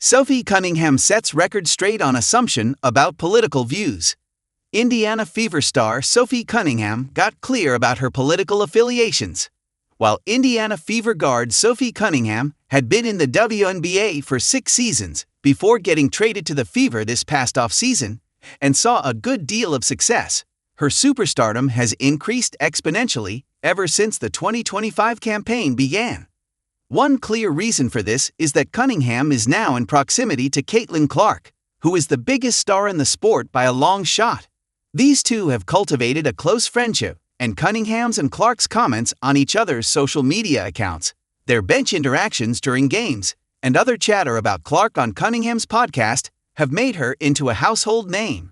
Sophie Cunningham sets record straight on assumption about political views. Indiana Fever star Sophie Cunningham got clear about her political affiliations. While Indiana Fever guard Sophie Cunningham had been in the WNBA for 6 seasons before getting traded to the Fever this past offseason and saw a good deal of success, her superstardom has increased exponentially ever since the 2025 campaign began. One clear reason for this is that Cunningham is now in proximity to Caitlin Clark, who is the biggest star in the sport by a long shot. These two have cultivated a close friendship, and Cunningham's and Clark's comments on each other's social media accounts, their bench interactions during games, and other chatter about Clark on Cunningham's podcast have made her into a household name.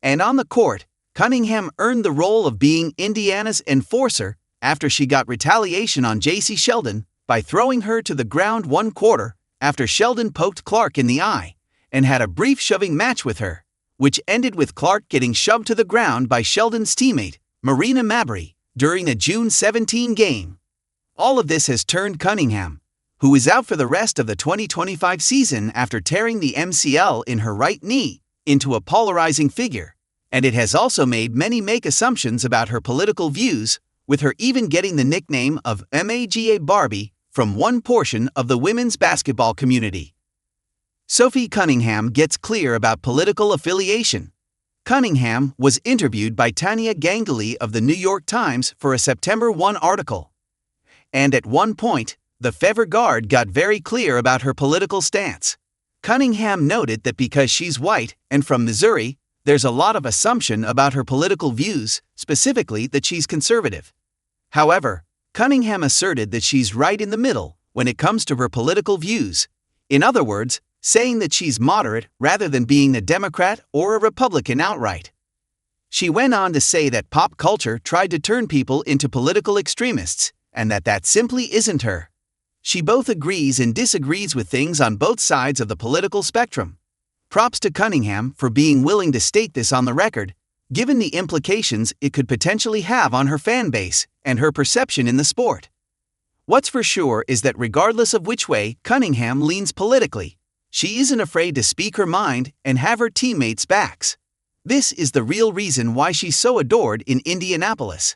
And on the court, Cunningham earned the role of being Indiana's enforcer after she got retaliation on J.C. Sheldon by throwing her to the ground one quarter after Sheldon poked Clark in the eye and had a brief shoving match with her, which ended with Clark getting shoved to the ground by Sheldon's teammate, Marina Mabrey, during a June 17 game. All of this has turned Cunningham, who is out for the rest of the 2025 season after tearing the MCL in her right knee, into a polarizing figure, and it has also made many make assumptions about her political views, with her even getting the nickname of MAGA Barbie from one portion of the women's basketball community. Sophie Cunningham gets clear about political affiliation. Cunningham was interviewed by Tanya Ganguly of the New York Times for a September 1 article. And at one point, the Fever guard got very clear about her political stance. Cunningham noted that because she's white and from Missouri, there's a lot of assumption about her political views, specifically that she's conservative. However, Cunningham asserted that she's right in the middle when it comes to her political views. In other words, saying that she's moderate rather than being a Democrat or a Republican outright. She went on to say that pop culture tried to turn people into political extremists, and that simply isn't her. She both agrees and disagrees with things on both sides of the political spectrum. Props to Cunningham for being willing to state this on the record, given the implications it could potentially have on her fan base and her perception in the sport. What's for sure is that regardless of which way Cunningham leans politically, she isn't afraid to speak her mind and have her teammates' backs. This is the real reason why she's so adored in Indianapolis.